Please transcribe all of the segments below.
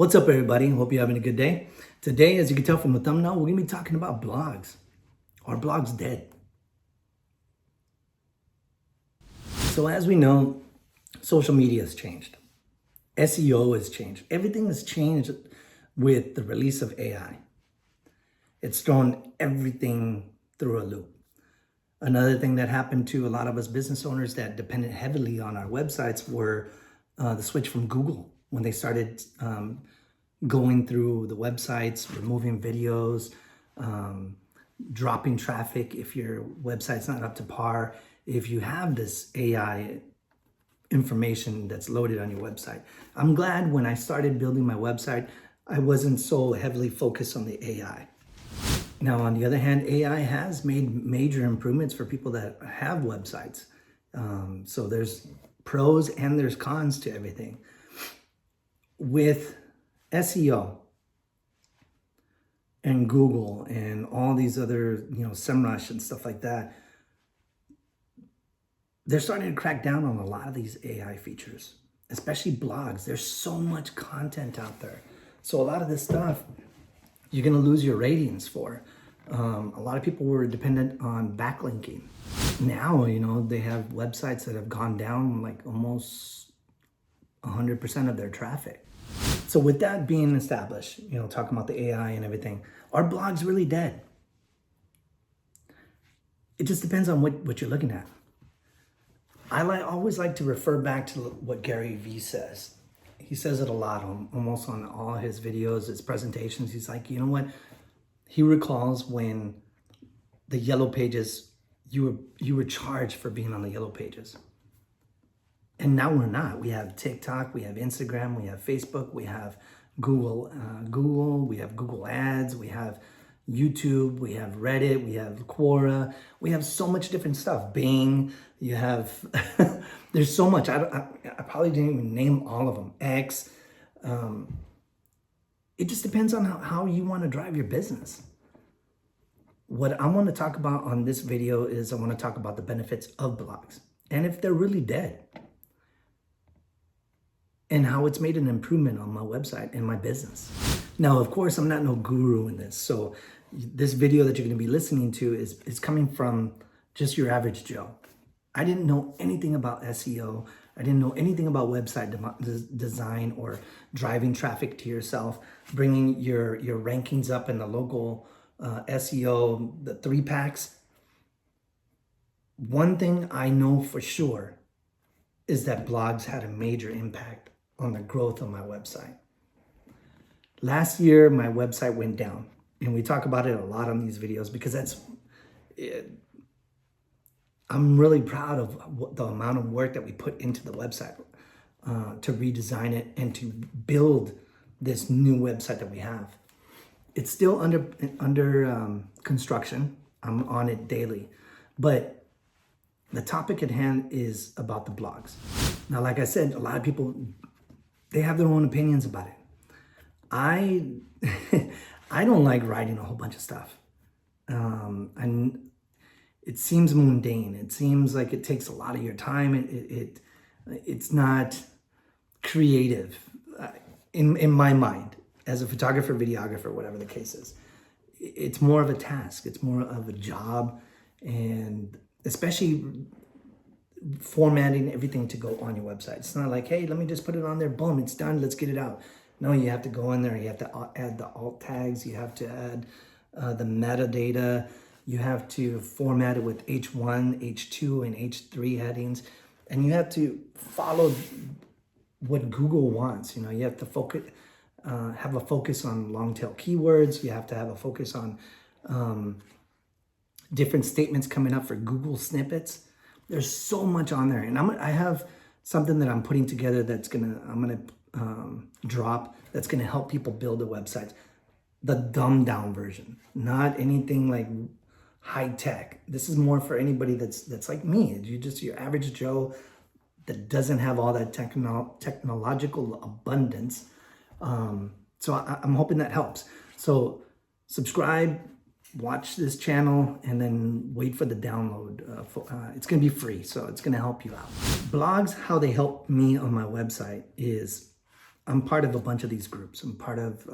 What's up, everybody? Hope you're having a good day. Today, as you can tell from the thumbnail, we're going to be talking about blogs. Are blogs dead? So as we know, social media has changed. SEO has changed. Everything has changed with the release of AI. It's thrown everything through a loop. Another thing that happened to a lot of us business owners that depended heavily on our websites were the switch from Google when they started going through the websites, removing videos, dropping traffic if your website's not up to par. If you have this AI information that's loaded on your website. I'm glad when I started building my website, I wasn't so heavily focused on the AI. Now, on the other hand, AI has made major improvements for people that have websites. So there's pros and there's cons to everything. With SEO and Google and all these other, SEMrush and stuff like that, they're starting to crack down on a lot of these AI features, especially blogs. There's so much content out there. So a lot of this stuff, you're going to lose your ratings for. A lot of people were dependent on backlinking. Now, they have websites that have gone down like almost 100% of their traffic. So with that being established, talking about the AI and everything, are blogs really dead? It just depends on what you're looking at. I always like to refer back to what Gary Vee says. He says it a lot, almost on all his videos, his presentations. He's like, you know what? He recalls when the yellow pages, you were charged for being on the yellow pages. And now we're not. We have TikTok, we have Instagram, we have Facebook, we have Google, we have Google Ads, we have YouTube, we have Reddit, we have Quora, we have so much different stuff. Bing, you have, there's so much. I probably didn't even name all of them. X. It just depends on how you want to drive your business. What I want to talk about on this video is I want to talk about the benefits of blogs and if they're really dead and how it's made an improvement on my website and my business. Now, of course, I'm not no guru in this. So this video that you're going to be listening to is coming from just your average Joe. I didn't know anything about SEO. I didn't know anything about website design or driving traffic to yourself, bringing your rankings up in the local SEO, the 3-packs. One thing I know for sure is that blogs had a major impact on the growth of my website. Last year, my website went down, and we talk about it a lot on these videos because I'm really proud of the amount of work that we put into the website to redesign it and to build this new website that we have. It's still under construction. I'm on it daily, but the topic at hand is about the blogs. Now, like I said, a lot of people, they have their own opinions about it. I don't like writing a whole bunch of stuff. And it seems mundane. It seems like it takes a lot of your time. It's not creative in my mind as a photographer, videographer, whatever the case is. It's more of a task. It's more of a job, and especially formatting everything to go on your website. It's not like, hey, let me just put it on there. Boom, it's done. Let's get it out. No, you have to go in there. You have to add the alt tags. You have to add the metadata. You have to format it with H1, H2, and H3 headings. And you have to follow what Google wants. You have to focus, have a focus on long tail keywords. You have to have a focus on different statements coming up for Google snippets. There's so much on there. And I have something that I'm putting together I'm gonna drop that's gonna help people build a website. The dumbed down version, not anything like high tech. This is more for anybody that's like me. You're just your average Joe that doesn't have all that technological abundance. So I'm hoping that helps. So subscribe, watch this channel, and then wait for the download. It's gonna be free, so it's gonna help you out. Blogs, how they help me on my website is I'm part of a bunch of these groups. I'm part of,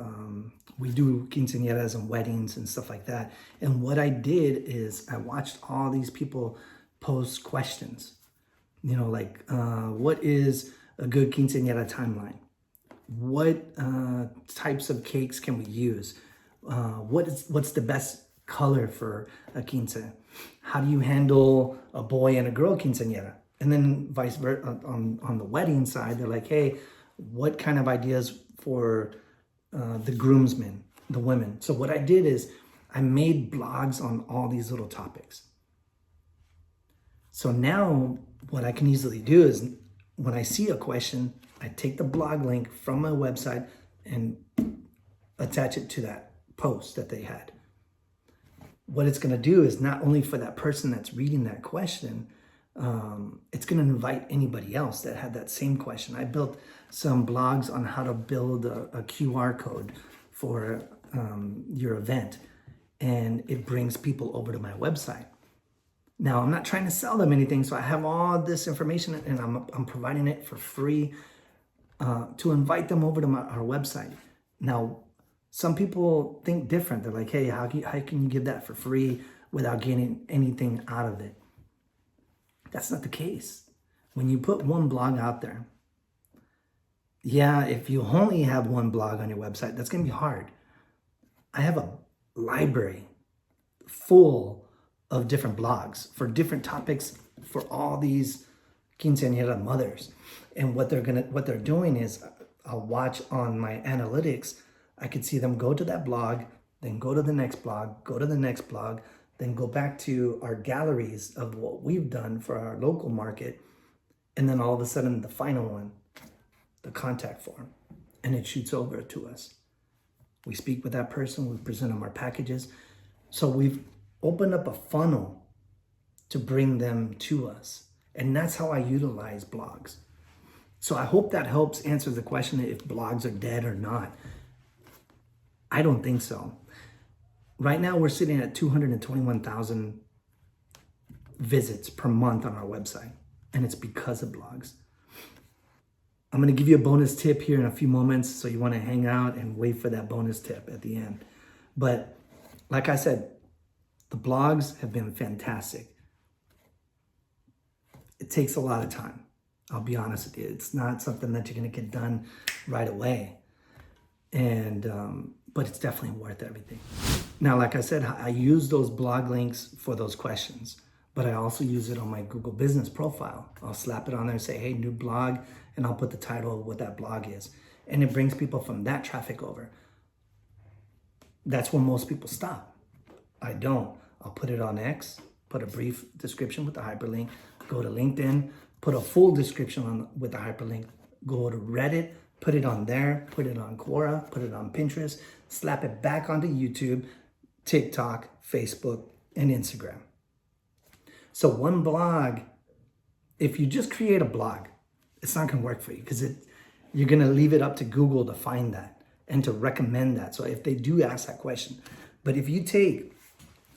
we do quinceañeras and weddings and stuff like that. And what I did is I watched all these people post questions, like what is a good quinceañera timeline? What types of cakes can we use? What's the best color for a quince? How do you handle a boy and a girl quinceañera? And then vice versa on the wedding side, they're like, hey, what kind of ideas for the groomsmen, the women? So what I did is I made blogs on all these little topics. So now what I can easily do is when I see a question, I take the blog link from my website and attach it to that post that they had. What it's going to do is not only for that person that's reading that question, it's going to invite anybody else that had that same question. I built some blogs on how to build a QR code for your event, and it brings people over to my website. Now, I'm not trying to sell them anything, so I have all this information, and I'm providing it for free to invite them over to our website. Now, some people think different. They're like, hey, how can you give that for free without getting anything out of it? That's not the case. When you put one blog out there, yeah, if you only have one blog on your website, that's going to be hard. I have a library full of different blogs for different topics for all these quinceañera mothers. And what they're doing is I'll watch on my analytics. I could see them go to that blog, then go to the next blog, go to the next blog, then go back to our galleries of what we've done for our local market. And then all of a sudden, the final one, the contact form, and it shoots over to us. We speak with that person, we present them our packages. So we've opened up a funnel to bring them to us. And that's how I utilize blogs. So I hope that helps answer the question if blogs are dead or not. I don't think so. Right now, we're sitting at 221,000 visits per month on our website, and it's because of blogs. I'm going to give you a bonus tip here in a few moments, so you want to hang out and wait for that bonus tip at the end. But like I said, the blogs have been fantastic. It takes a lot of time. I'll be honest with you. It's not something that you're going to get done right away. But it's definitely worth everything. Now, like I said, I use those blog links for those questions, but I also use it on my Google business profile. I'll slap it on there and say, hey, new blog, and I'll put the title of what that blog is. And it brings people from that traffic over. That's where most people stop. I don't. I'll put it on X, put a brief description with the hyperlink, go to LinkedIn, put a full description with the hyperlink, go to Reddit, put it on there, put it on Quora, put it on Pinterest, slap it back onto YouTube, TikTok, Facebook, and Instagram. So one blog, if you just create a blog, it's not going to work for you because you're going to leave it up to Google to find that and to recommend that. So if they do ask that question, but if you take,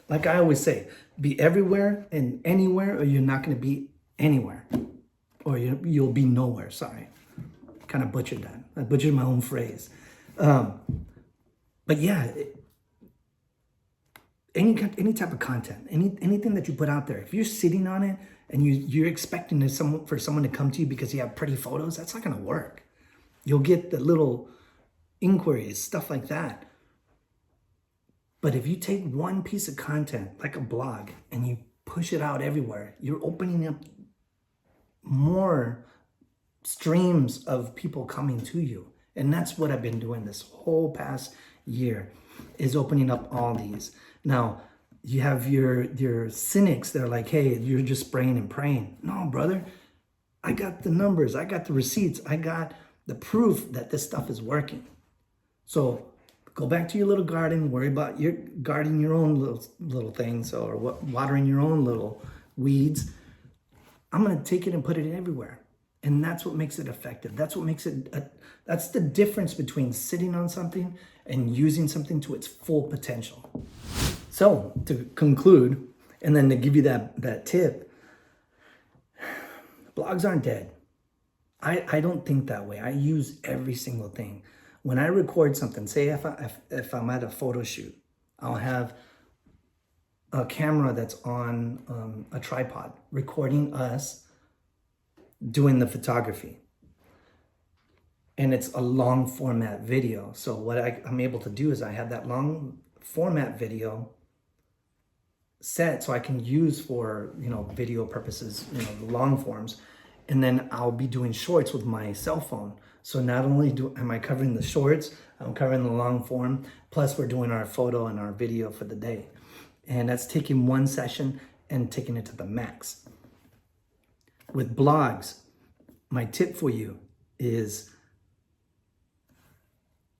like I always say, be everywhere and anywhere, or you're not going to be anywhere, or you'll be nowhere. Sorry. Kind of butchered that. I butchered my own phrase. But yeah, any type of content, anything that you put out there, if you're sitting on it and you're expecting for someone to come to you because you have pretty photos, that's not going to work. You'll get the little inquiries, stuff like that. But if you take one piece of content, like a blog, and you push it out everywhere, you're opening up more streams of people coming to you. And that's what I've been doing this whole past year, is opening up all these. Now, you have your cynics that are like, hey, you're just spraying and praying. No, brother, I got the numbers, I got the receipts, I got the proof that this stuff is working. So go back to your little garden, worry about your guarding your own little things, or watering your own little weeds. I'm going to take it and put it everywhere. And that's what makes it effective. That's what makes it, that's the difference between sitting on something and using something to its full potential. So to conclude, and then to give you that tip, blogs aren't dead. I don't think that way. I use every single thing. When I record something, say if I'm at a photo shoot, I'll have a camera that's on a tripod recording us doing the photography. And it's a long format video. So what I'm able to do is I have that long format video set so I can use for, video purposes, the long forms. And then I'll be doing shorts with my cell phone. So not only am I covering the shorts, I'm covering the long form, plus we're doing our photo and our video for the day. And that's taking one session and taking it to the max. With blogs, my tip for you is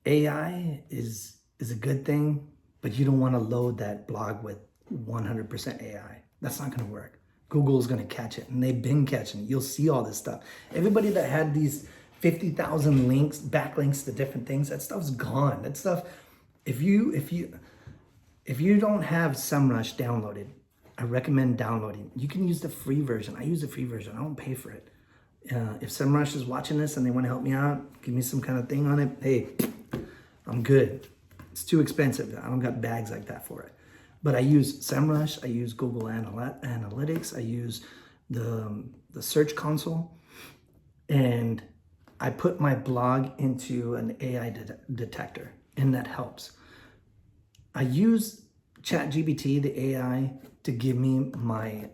AI is a good thing, but you don't want to load that blog with 100% AI. That's not going to work. Google's going to catch it, and they've been catching it. You'll see all this stuff. Everybody that had these 50,000 links, backlinks to different things, that stuff's gone. That stuff, if you don't have SEMrush downloaded, I recommend downloading. You can use the free version. I use the free version. I don't pay for it. If SEMrush is watching this and they want to help me out, give me some kind of thing on it, hey, I'm good. It's too expensive. I don't got bags like that for it. But I use SEMrush, I use Google Analytics, I use the Search Console, and I put my blog into an AI detector, and that helps. I use ChatGPT, the AI, to give me my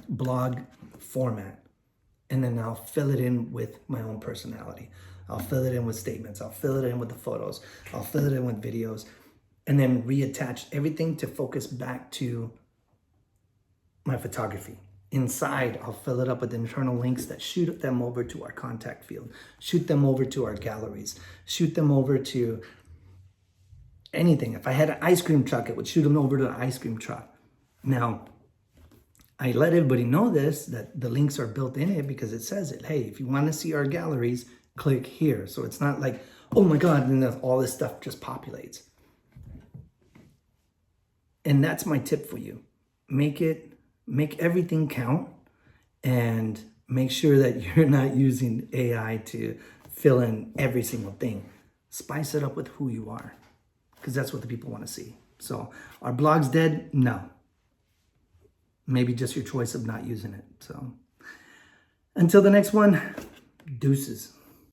blog format, and then I'll fill it in with my own personality. I'll fill it in with statements. I'll fill it in with the photos. I'll fill it in with videos, and then reattach everything to focus back to my photography. Inside, I'll fill it up with internal links that shoot them over to our contact field, shoot them over to our galleries, shoot them over to anything. If I had an ice cream truck, it would shoot them over to the ice cream truck. Now, I let everybody know that the links are built in it because it says it. Hey, if you want to see our galleries, click here. So it's not like, oh my God, and then all this stuff just populates. And that's my tip for you. Make everything count, and make sure that you're not using AI to fill in every single thing. Spice it up with who you are, because that's what the people want to see. So are blogs dead? No. Maybe just your choice of not using it. So until the next one, deuces.